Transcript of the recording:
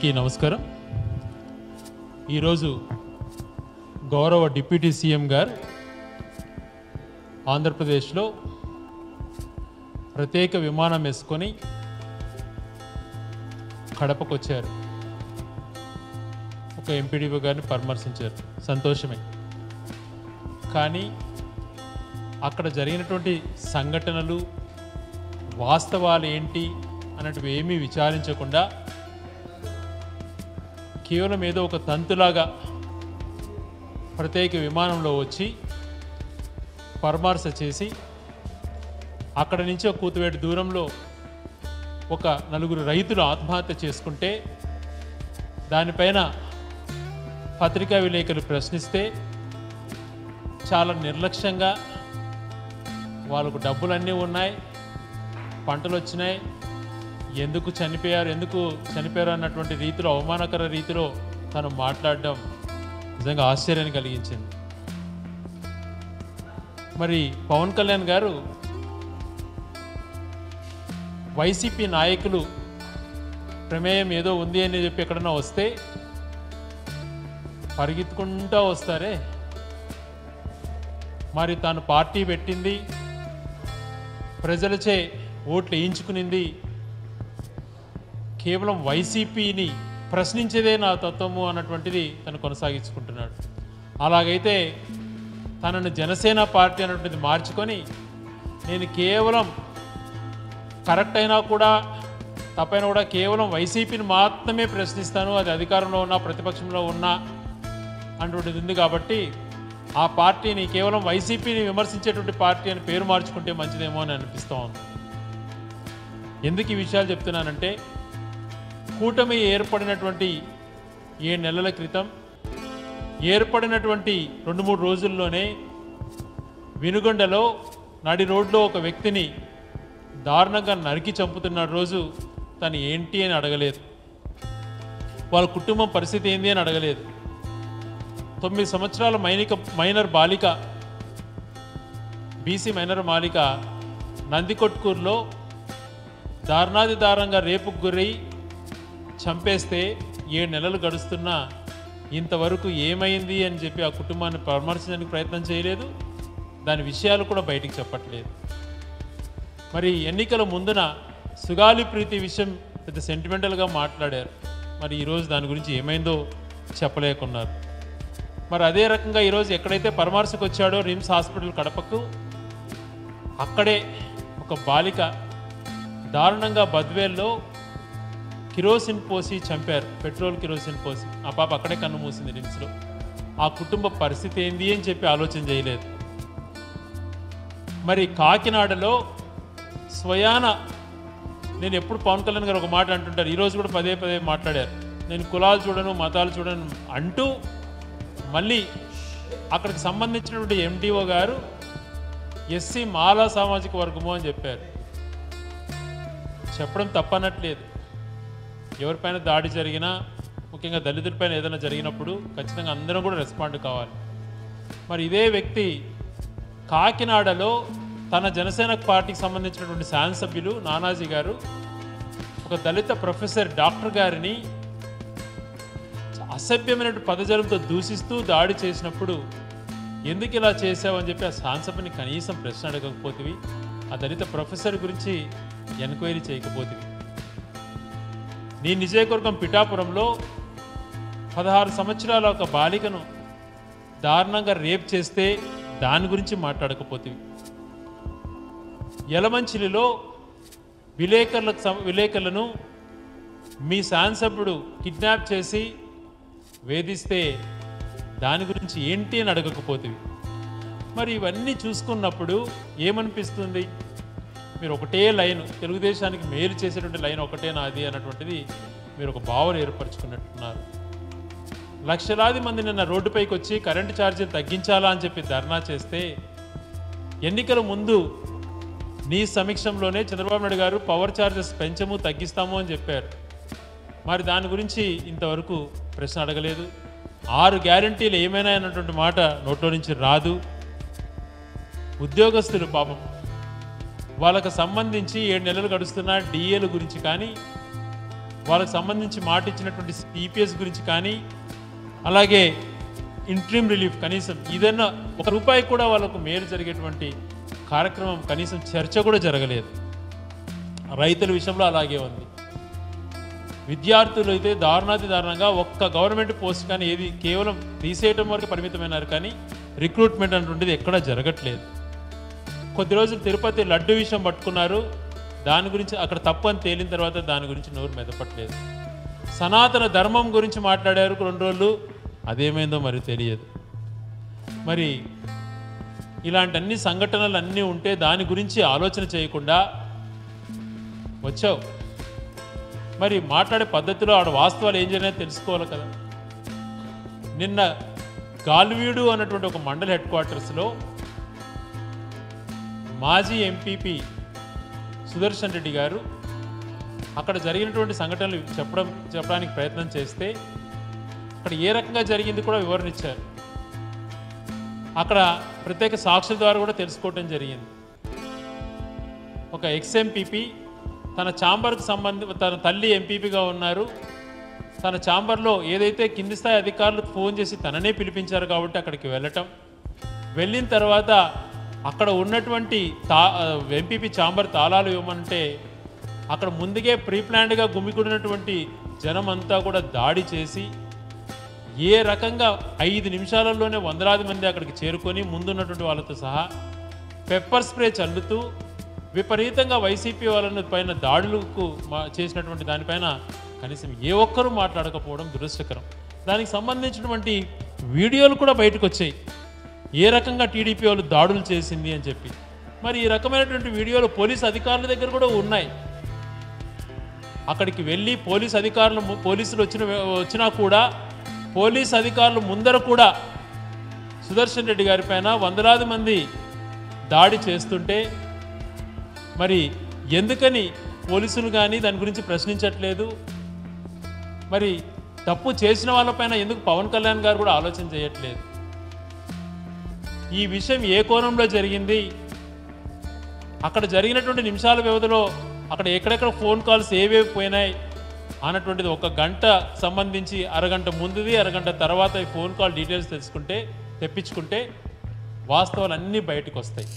అందరికీ నమస్కారం. ఈరోజు గౌరవ డిప్యూటీ సీఎం గారు ఆంధ్రప్రదేశ్లో ప్రత్యేక విమానం వేసుకొని కడపకు వచ్చారు. ఒక ఎంపీడీఓ గారిని పరామర్శించారు. సంతోషమే. కానీ అక్కడ జరిగినటువంటి సంఘటనలు వాస్తవాలు ఏంటి అన్నట్టు ఏమీ విచారించకుండా కేవలం ఏదో ఒక తంతులాగా ప్రత్యేక విమానంలో వచ్చి పరామర్శ చేసి అక్కడ నుంచి ఒక కూతువేటి దూరంలో ఒక నలుగురు రైతులు ఆత్మహత్య చేసుకుంటే దానిపైన పత్రికా విలేకరులు ప్రశ్నిస్తే చాలా నిర్లక్ష్యంగా వాళ్ళకు డబ్బులన్నీ ఉన్నాయి, పంటలు వచ్చినాయి, ఎందుకు చనిపోయారు అన్నటువంటి రీతిలో అవమానకర రీతిలో తను మాట్లాడడం నిజంగా ఆశ్చర్యాన్ని కలిగించింది. మరి పవన్ కళ్యాణ్ గారు వైసీపీ నాయకులు ప్రమేయం ఏదో ఉంది అని చెప్పి ఎక్కడన్నా వస్తే పరిగెత్తుకుంటూ వస్తారే, మరి తాను పార్టీ పెట్టింది, ప్రజలచే ఓట్లు వేయించుకునింది కేవలం వైసీపీని ప్రశ్నించేదే నా తత్వము అన్నటువంటిది తను కొనసాగించుకుంటున్నాడు. అలాగైతే తనను జనసేన పార్టీ అన్నటువంటిది మార్చుకొని నేను కేవలం కరెక్ట్ అయినా కూడా తప్పైనా కూడా కేవలం వైసీపీని మాత్రమే ప్రశ్నిస్తాను, అది అధికారంలో ఉన్నా ప్రతిపక్షంలో ఉన్నా అన్నటువంటిది ఉంది కాబట్టి ఆ పార్టీని కేవలం వైసీపీని విమర్శించేటువంటి పార్టీ అని పేరు మార్చుకుంటే మంచిదేమో అని అనిపిస్తూ ఉంది. ఎందుకు ఈ విషయాలు చెప్తున్నానంటే కూటమి ఏర్పడినటువంటి 7 నెలల క్రితం ఏర్పడినటువంటి 2-3 రోజుల్లోనే వినుగొండలో నడి రోడ్లో ఒక వ్యక్తిని దారుణంగా నరికి చంపుతున్న రోజు తను ఏంటి అని అడగలేదు, వాళ్ళ కుటుంబం పరిస్థితి ఏంది అని అడగలేదు. 9 సంవత్సరాల మైనర్ బాలిక, బీసీ మైనర్ బాలిక నందికొట్కూరులో దారుణాది దారుణంగా రేపుకు గురై చంపేస్తే 7 నెలలు గడుస్తున్నా ఇంతవరకు ఏమైంది అని చెప్పి ఆ కుటుంబాన్ని పరామర్శించడానికి ప్రయత్నం చేయలేదు, దాని విషయాలు కూడా బయటికి చెప్పట్లేదు. మరి ఎన్నికల ముందున సుగాలి ప్రీతి విషయం పెద్ద సెంటిమెంటల్గా మాట్లాడారు, మరి ఈరోజు దాని గురించి ఏమైందో చెప్పలేకున్నారు. మరి అదే రకంగా ఈరోజు ఎక్కడైతే పరామర్శకు వచ్చాడో రిమ్స్ హాస్పిటల్ కడపకు, అక్కడే ఒక బాలిక దారుణంగా బద్వేల్లో కిరోసిన్ పోసి చంపారు, పెట్రోల్ కిరోసిన్ పోసి. ఆ పాప అక్కడే కన్ను మూసింది రిమ్స్లో. ఆ కుటుంబ పరిస్థితి ఏంది అని చెప్పి ఆలోచన చేయలేదు. మరి కాకినాడలో స్వయాన నేను ఎప్పుడు పవన్ కళ్యాణ్ గారు ఒక మాట అంటుంటారు, ఈరోజు కూడా పదే పదే మాట్లాడారు, నేను కులాలు చూడను మతాలు చూడను అంటూ మళ్ళీ అక్కడికి సంబంధించినటువంటి ఎండిఓ గారు ఎస్సీ మాలా సామాజిక వర్గము అని చెప్పారు. చెప్పడం తప్పనట్లేదు, ఎవరిపైన దాడి జరిగినా ముఖ్యంగా దళితులపైన ఏదైనా జరిగినప్పుడు ఖచ్చితంగా అందరం కూడా రెస్పాండ్ కావాలి. మరి ఇదే వ్యక్తి కాకినాడలో తన జనసేన పార్టీకి సంబంధించినటువంటి శాసనసభ్యులు నానాజీ గారు ఒక దళిత ప్రొఫెసర్ డాక్టర్ గారిని అసభ్యమైనటువంటి పదజాలంతో దూషిస్తూ దాడి చేసినప్పుడు ఎందుకు ఇలా చేసావని చెప్పి ఆ శాసనసభని కనీసం ప్రశ్న అడగకపోతివి, ఆ దళిత ప్రొఫెసర్ గురించి ఎంక్వైరీ చేయకపోతివి. నీ నిజయవర్గం పిఠాపురంలో 16 సంవత్సరాల ఒక బాలికను దారుణంగా రేప్ చేస్తే దాని గురించి మాట్లాడకపోతివి. యలమంచిలిలో విలేకరులను మీ శాసనసభ్యుడు కిడ్నాప్ చేసి వేధిస్తే దాని గురించి ఏంటి అని అడగకపోతివి. మరి ఇవన్నీ చూసుకున్నప్పుడు ఏమనిపిస్తుంది, మీరు ఒకటే లైన్, తెలుగుదేశానికి మేలు చేసేటువంటి లైన్ ఒకటే నాది అన్నటువంటిది మీరు ఒక భావన ఏర్పరచుకున్నట్టున్నారు. లక్షలాది మంది నిన్న రోడ్డుపైకి వచ్చి కరెంటు ఛార్జీలు తగ్గించాలా అని చెప్పి ధర్నా చేస్తే ఎన్నికల ముందు నీ సమీక్షంలోనే చంద్రబాబు నాయుడు గారు పవర్ ఛార్జెస్ పెంచము తగ్గిస్తాము అని చెప్పారు. మరి దాని గురించి ఇంతవరకు ప్రశ్న అడగలేదు. 6 గ్యారంటీలు ఏమైనా అన్నటువంటి మాట నోట్లో నుంచి రాదు. ఉద్యోగస్తులు పాపం వాళ్ళకు సంబంధించి 7 నెలలు గడుస్తున్న డిఏల గురించి కానీ వాళ్ళకి సంబంధించి మాట ఇచ్చినటువంటి సిపిఎస్ గురించి కానీ, అలాగే ఇంట్రీమ్ రిలీఫ్ కనీసం ఏదైనా ₹1 కూడా వాళ్ళకు మేలు జరిగేటువంటి కార్యక్రమం, కనీసం చర్చ కూడా జరగలేదు. రైతుల విషయంలో అలాగే ఉంది. విద్యార్థులు అయితే దారుణంగా ఒక్క గవర్నమెంట్ పోస్ట్ కానీ ఏది కేవలం తీసేయటం వరకు పరిమితమైనారు, కానీ రిక్రూట్మెంట్ అంటుండేది ఎక్కడా జరగట్లేదు. కొద్ది రోజులు తిరుపతి లడ్డు విషయం పట్టుకున్నారు, దాని గురించి అక్కడ తప్పు అని తేలిన తర్వాత దాని గురించి నోరు మెదపట్లేదు. సనాతన ధర్మం గురించి మాట్లాడారు 2 రోజులు, అదేమైందో మరి తెలియదు. మరి ఇలాంటి అన్ని సంఘటనలు అన్నీ ఉంటే దాని గురించి ఆలోచన చేయకుండా వచ్చావు. మరి మాట్లాడే పద్ధతిలో ఆడ వాస్తవాలు ఏం జరిగినా తెలుసుకోవాలి కదా. నిన్న గాల్వీడు అన్నటువంటి ఒక మండల హెడ్ క్వార్టర్స్లో మాజీ ఎంపీపీ సుదర్శన్ రెడ్డి గారు అక్కడ జరిగినటువంటి సంఘటనలు చెప్పడానికి ప్రయత్నం చేస్తే అక్కడ ఏ రకంగా జరిగింది కూడా వివరణ ఇచ్చారు. అక్కడ ప్రత్యేక సాక్షుల ద్వారా కూడా తెలుసుకోవటం జరిగింది. ఒక ఎక్స్ఎంపీపీ తన ఛాంబర్కు తన తల్లి ఎంపీపీగా ఉన్నారు, తన ఛాంబర్లో ఏదైతే కింది స్థాయి అధికారులు ఫోన్ చేసి తననే పిలిపించారు కాబట్టి అక్కడికి వెళ్ళిన తర్వాత అక్కడ ఉన్నటువంటి ఎంపీపీ ఛాంబర్ తాళాలు ఇవ్వమంటే అక్కడ ముందుగే ప్రీప్లాన్డ్గా గుమికూడినటువంటి జనం అంతా కూడా దాడి చేసి ఏ రకంగా 5 నిమిషాలలోనే వందలాది మంది అక్కడికి చేరుకొని ముందున్నటువంటి వాళ్ళతో సహా పెప్పర్ స్ప్రే చల్లుతూ విపరీతంగా వైసీపీ వాళ్ళని పైన దాడులకు చేసినటువంటి దానిపైన కనీసం ఏ ఒక్కరూ మాట్లాడకపోవడం దురదృష్టకరం. దానికి సంబంధించినటువంటి వీడియోలు కూడా బయటకు వచ్చాయి, ఏ రకంగా టీడీపీ వాళ్ళు దాడులు చేసింది అని చెప్పి. మరి ఈ రకమైనటువంటి వీడియోలు పోలీసు అధికారుల దగ్గర కూడా ఉన్నాయి. అక్కడికి వెళ్ళి పోలీసులు వచ్చినా కూడా పోలీసు అధికారులు ముందర కూడా సుదర్శన్ రెడ్డి గారి పైన వందలాది మంది దాడి చేస్తుంటే మరి ఎందుకని పోలీసులు కానీ దాని గురించి ప్రశ్నించట్లేదు? మరి తప్పు చేసిన వాళ్ళపైన ఎందుకు పవన్ కళ్యాణ్ గారు కూడా ఆలోచన చేయట్లేదు? ఈ విషయం ఏ కోణంలో జరిగింది, అక్కడ జరిగినటువంటి నిమిషాల వ్యవధిలో అక్కడ ఎక్కడెక్కడ ఫోన్ కాల్స్ ఏవేవి పోయినాయి అన్నటువంటిది 1 గంట సంబంధించి అరగంట ముందుది అరగంట తర్వాత ఈ ఫోన్ కాల్ డీటెయిల్స్ తెప్పించుకుంటే వాస్తవాలు అన్నీ బయటకు వస్తాయి.